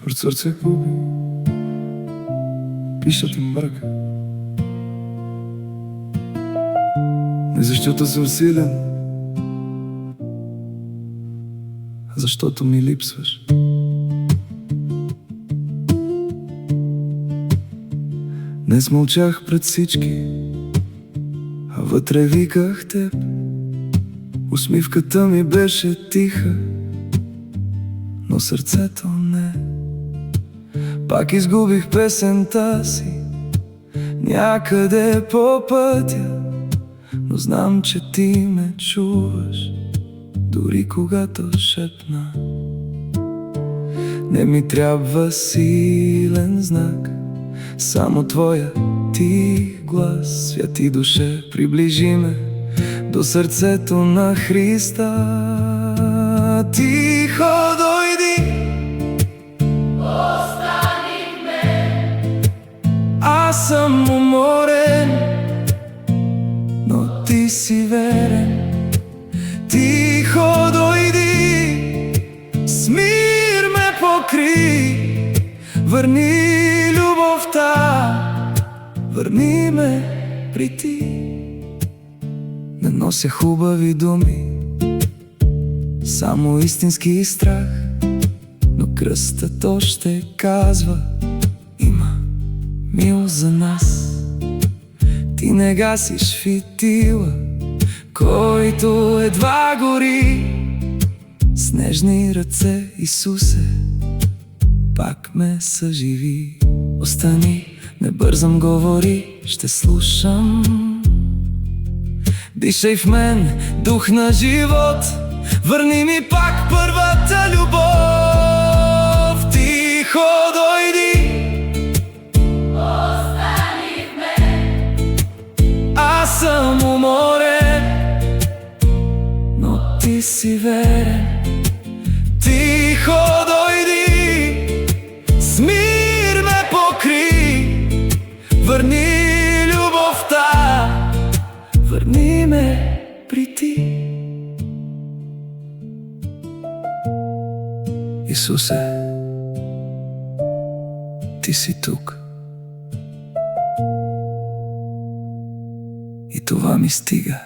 Пред сърце губи, пишат им мръка. Не защото съм силен, а защото ми липсваш. Днес мълчах пред всички, а вътре виках теб. Усмивката ми беше тиха, но сърцето не. Пак изгубих песента си някъде по пътя, но знам, че ти ме чуваш, дори когато шепна. Не ми трябва силен знак, само твоя тих глас. Святи душе, приближи ме до сърцето на Христа. Тихо дойди, остани в мен. аз съм уморен, но ти си верен. Тихо дойди, с мир ме покри, върни любовта, върни ме при ти. Не нося хубави думи, само истински страх, но кръстът още казва: има милост за нас. Ти не гасиш фитила, който едва гори. С нежни ръце, Исусе, пак ме съживи. Остани, не бързам, говори, ще слушам. Дишай в мен, дух на живот, върни ми пак първата любов. Тихо дойди, Остани в мен. аз съм уморен, но ти си верен. Тихо дойди, с мир ме покри, върни любовта, върни ме при ти. Исусе, ти си тук, и това ми стига.